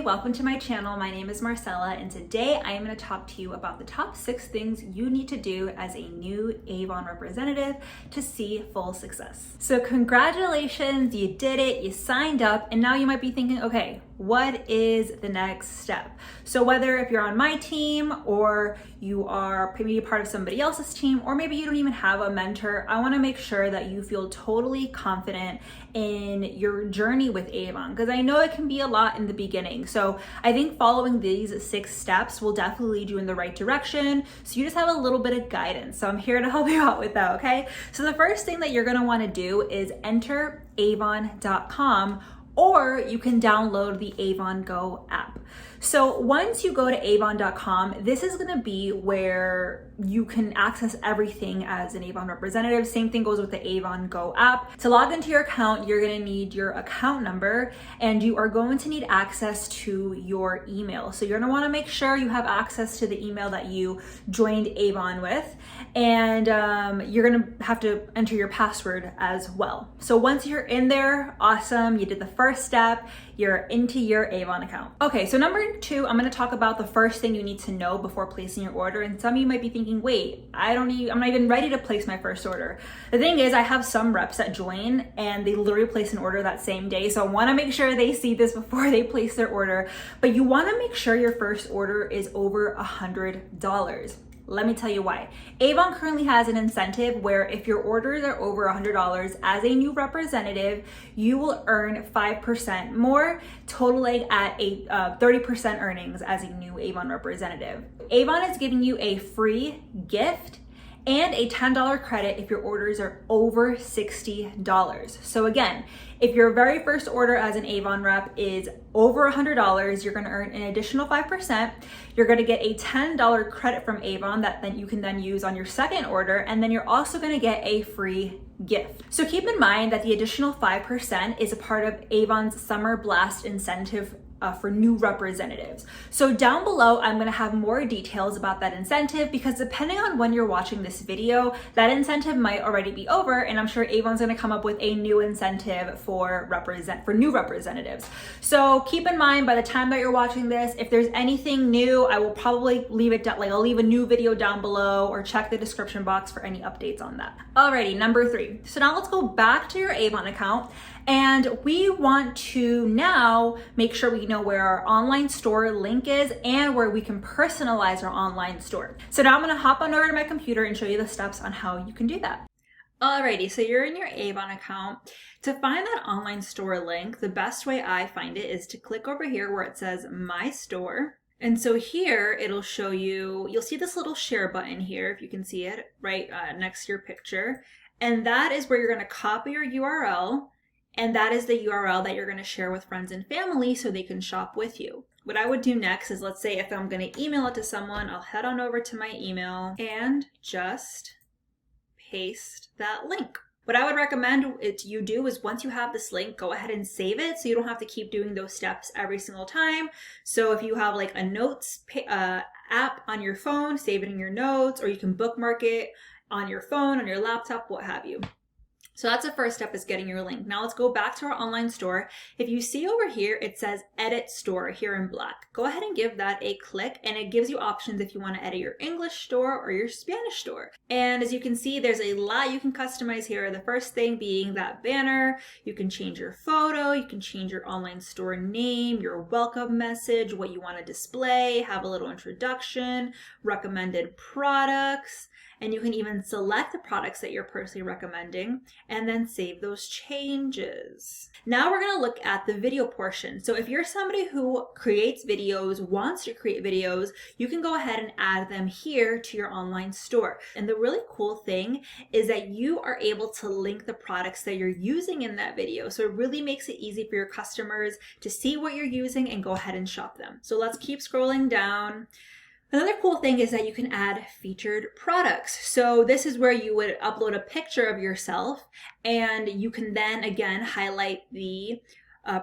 welcome to my channel. My name is Marcella, and today I am going to talk to you about the top 6 things you need to do as a new Avon representative to see full success. So congratulations, you did it, you signed up, and now you might be thinking, okay, what is the next step? So whether if you're on my team or you are maybe a part of somebody else's team, or maybe you don't even have a mentor, I want to make sure that you feel totally confident in your journey with Avon, because I know it can be a lot in the beginning. So I think following these 6 steps will definitely lead you in the right direction. So you just have a little bit of guidance. So I'm here to help you out with that, okay? So the first thing that you're going to want to do is enter avon.com, or you can download the Avon Go app. So once you go to avon.com, this is gonna be where you can access everything as an Avon representative. Same thing goes with the Avon Go app. To log into your account, you're gonna need your account number, and you are going to need access to your email. So you're gonna wanna make sure you have access to the email that you joined Avon with, and you're gonna have to enter your password as well. So once you're in there, awesome, you did the first step, you're into your Avon account. Okay, so number 2, I'm gonna talk about the first thing you need to know before placing your order. And some of you might be thinking, wait, I'm not even ready to place my first order. The thing is, I have some reps that join and they literally place an order that same day. So I wanna make sure they see this before they place their order. But you wanna make sure your first order is over $100. Let me tell you why. Avon currently has an incentive where if your orders are over $100 as a new representative, you will earn 5% more, totaling at a 30% earnings as a new Avon representative. Avon is giving you a free gift and a $10 credit if your orders are over $60. So again, if your very first order as an Avon rep is over $100, you're gonna earn an additional 5%. You're gonna get a $10 credit from Avon that then you can then use on your second order, and then you're also gonna get a free gift. So keep in mind that the additional 5% is a part of Avon's Summer Blast incentive for new representatives. So down below, I'm gonna have more details about that incentive, because depending on when you're watching this video, that incentive might already be over, and I'm sure Avon's gonna come up with a new incentive for new representatives. So keep in mind, by the time that you're watching this, if there's anything new, I will probably leave it down, I'll leave a new video down below, or check the description box for any updates on that. Alrighty, number 3. So now let's go back to your Avon account, and we want to now make sure we know where our online store link is and where we can personalize our online store. So now I'm gonna hop on over to my computer and show you the steps on how you can do that. Alrighty, so you're in your Avon account. To find that online store link, the best way I find it is to click over here where it says My Store. And so here it'll show you, you'll see this little share button here, if you can see it, right next to your picture. And that is where you're gonna copy your URL, and that is the URL that you're gonna share with friends and family so they can shop with you. What I would do next is, let's say if I'm gonna email it to someone, I'll head on over to my email and just paste that link. What I would recommend you do is, once you have this link, go ahead and save it so you don't have to keep doing those steps every single time. So if you have like a notes app on your phone, save it in your notes, or you can bookmark it on your phone, on your laptop, what have you. So that's the first step, is getting your link. Now let's go back to our online store. If you see over here, it says Edit Store here in black. Go ahead and give that a click, and it gives you options if you want to edit your English store or your Spanish store. And as you can see, there's a lot you can customize here. The first thing being that banner. You can change your photo, you can change your online store name, your welcome message, what you want to display, have a little introduction, recommended products, and you can even select the products that you're personally recommending and then save those changes. Now we're gonna look at the video portion. So if you're somebody who creates videos, wants to create videos, you can go ahead and add them here to your online store. And the really cool thing is that you are able to link the products that you're using in that video. So it really makes it easy for your customers to see what you're using and go ahead and shop them. So let's keep scrolling down. Another cool thing is that you can add featured products. So this is where you would upload a picture of yourself, and you can then again highlight the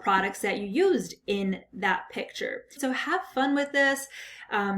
products that you used in that picture. So have fun with this.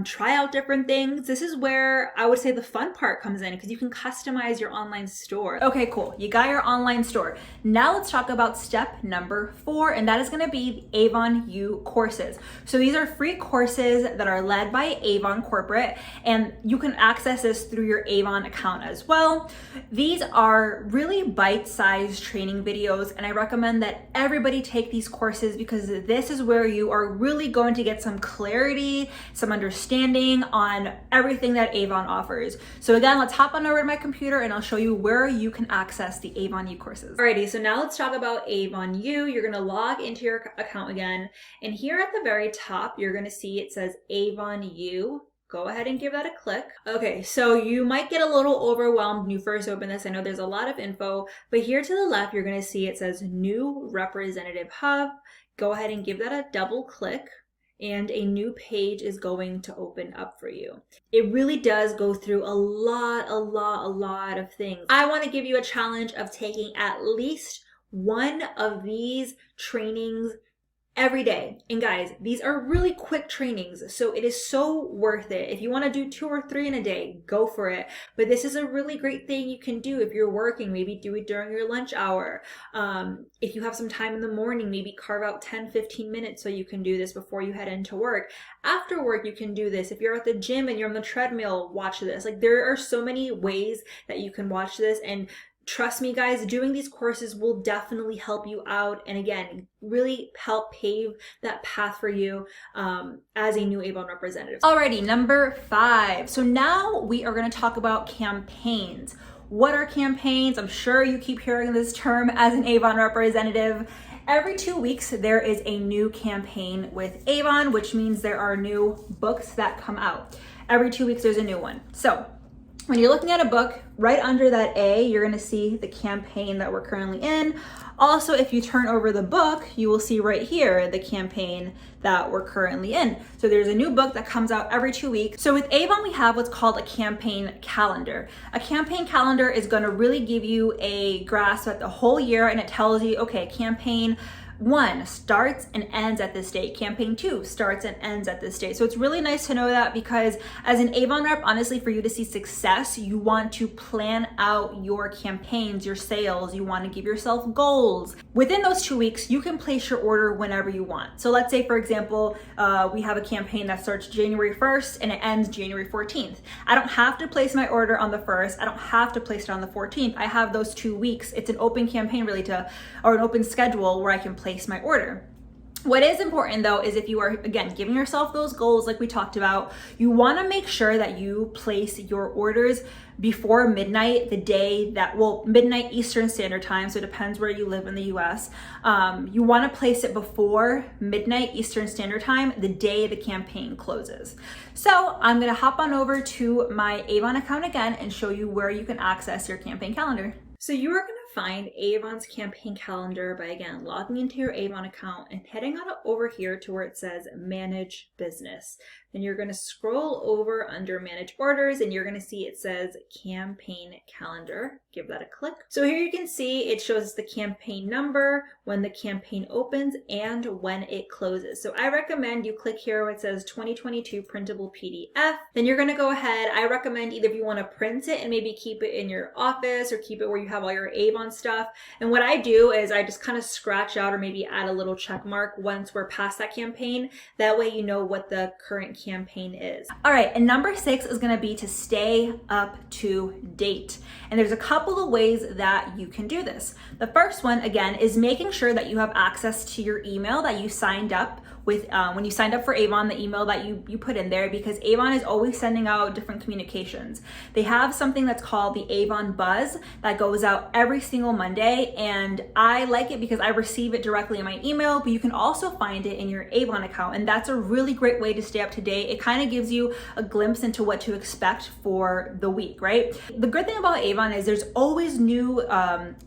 try out different things. This is where I would say the fun part comes in, because you can customize your online store. Okay, cool. You got your online store. Now let's talk about step number 4, and that is going to be the Avonu courses. So these are free courses that are led by Avon Corporate, and you can access this through your Avon account as well. These are really bite-sized training videos, and I recommend that everybody take these courses, because this is where you are really going to get some clarity, some understanding on everything that Avon offers. So again, let's hop on over to my computer and I'll show you where you can access the Avonu courses. Alrighty, so now let's talk about Avonu. You're gonna log into your account again, and here at the very top, you're gonna see it says Avonu. Go ahead and give that a click. Okay, so you might get a little overwhelmed when you first open this. I know there's a lot of info, but here to the left, you're gonna see it says New Representative Hub. Go ahead and give that a double click, and a new page is going to open up for you. It really does go through a lot of things. I wanna give you a challenge of taking at least one of these trainings every day. And guys, these are really quick trainings, so it is so worth it. If you want to do 2 or 3 in a day, go for it. But this is a really great thing you can do if you're working. Maybe do it during your lunch hour. If you have some time in the morning, maybe carve out 10-15 minutes so you can do this before you head into work. After work, you can do this. If you're at the gym and you're on the treadmill, watch this. Like, there are so many ways that you can watch this, and trust me, guys, doing these courses will definitely help you out, and again, really help pave that path for you as a new Avon representative. Alrighty, number 5. So now we are going to talk about campaigns. What are campaigns? I'm sure you keep hearing this term as an Avon representative. Every 2 weeks, there is a new campaign with Avon, which means there are new books that come out. Every 2 weeks, there's a new one. So when you're looking at a book, right under that A, you're going to see the campaign that we're currently in. Also, if you turn over the book, you will see right here the campaign that we're currently in. So there's a new book that comes out every 2 weeks. So with Avon, we have what's called a campaign calendar. A campaign calendar is going to really give you a grasp at the whole year, and it tells you, okay, campaign 1 starts and ends at this date. Campaign 2 starts and ends at this date. So it's really nice to know that, because as an Avon rep, honestly, for you to see success, you want to plan out your campaigns, your sales. You want to give yourself goals. Within those 2 weeks, you can place your order whenever you want. So let's say, for example, we have a campaign that starts January 1st and it ends January 14th. I don't have to place my order on the 1st. I don't have to place it on the 14th. I have those 2 weeks. It's an open campaign really or an open schedule where I can place my order. What is important though is if you are, again, giving yourself those goals like we talked about, you want to make sure that you place your orders before midnight, the day that, well, midnight Eastern Standard Time, so it depends where you live in the US. You want to place it before midnight Eastern Standard Time, the day the campaign closes. So I'm going to hop on over to my Avon account again and show you where you can access your campaign calendar. So you are going to find Avon's campaign calendar by, again, logging into your Avon account and heading on over here to where it says Manage Business. Then you're going to scroll over under Manage Orders, and you're going to see it says Campaign Calendar. Give that a click. So here you can see it shows the campaign number, when the campaign opens, and when it closes. So I recommend you click here where it says 2022 printable PDF. Then you're going to go ahead. I recommend either if you want to print it and maybe keep it in your office or keep it where you have all your Avon stuff. And what I do is I just kind of scratch out or maybe add a little check mark once we're past that campaign. That way you know what the current campaign is. All right, and number 6 is going to be to stay up to date. And there's a couple of ways that you can do this. The first one, again, is making sure that you have access to your email that you signed up with when you signed up for Avon, the email that you put in there, because Avon is always sending out different communications. They have something that's called the Avon Buzz that goes out every single Monday, and I like it because I receive it directly in my email, but you can also find it in your Avon account, and that's a really great way to stay up to date. It kind of gives you a glimpse into what to expect for the week, right? The good thing about Avon is there's always new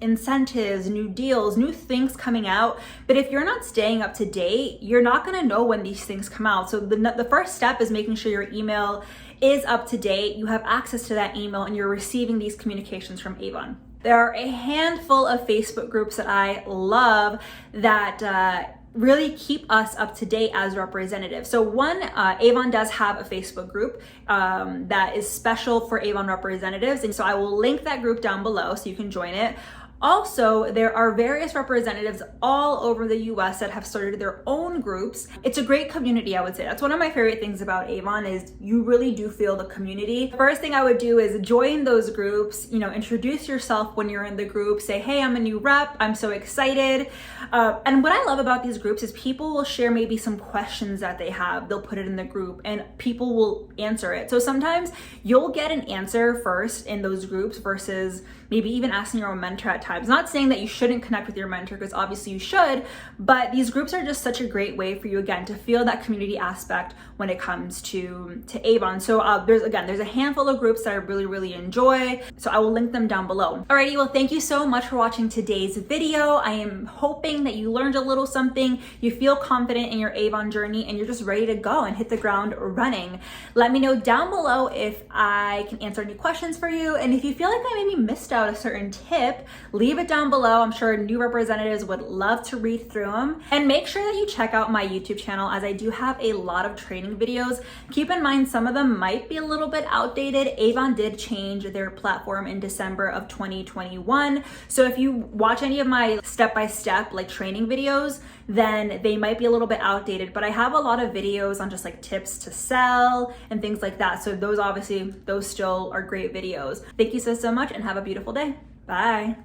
incentives, new deals, new things coming out, but if you're not staying up to date, you're not going to know when these things come out. So the first step is making sure your email is up to date, you have access to that email, and you're receiving these communications from Avon. There are a handful of Facebook groups that I love that really keep us up to date as representatives. So one, Avon does have a Facebook group that is special for Avon representatives. And so I will link that group down below so you can join it. Also, there are various representatives all over the US that have started their own groups. It's a great community, I would say. That's one of my favorite things about Avon is you really do feel the community. The first thing I would do is join those groups, introduce yourself when you're in the group, say, hey, I'm a new rep, I'm so excited. And what I love about these groups is people will share maybe some questions that they have. They'll put it in the group and people will answer it. So sometimes you'll get an answer first in those groups versus maybe even asking your own mentor at times. Not saying that you shouldn't connect with your mentor, because obviously you should, but these groups are just such a great way for you, again, to feel that community aspect when it comes to Avon. So there's a handful of groups that I really, really enjoy. So I will link them down below. Alrighty, well, thank you so much for watching today's video. I am hoping that you learned a little something, you feel confident in your Avon journey, and you're just ready to go and hit the ground running. Let me know down below if I can answer any questions for you. And if you feel like I maybe missed out a certain tip, leave it down below. I'm sure new representatives would love to read through them. And make sure that you check out my YouTube channel, as I do have a lot of training videos. Keep in mind, some of them might be a little bit outdated. Avon did change their platform in December of 2021. So if you watch any of my step-by-step like training videos, then they might be a little bit outdated, but I have a lot of videos on just like tips to sell and things like that. So those still are great videos. Thank you so much and have a beautiful day. Bye.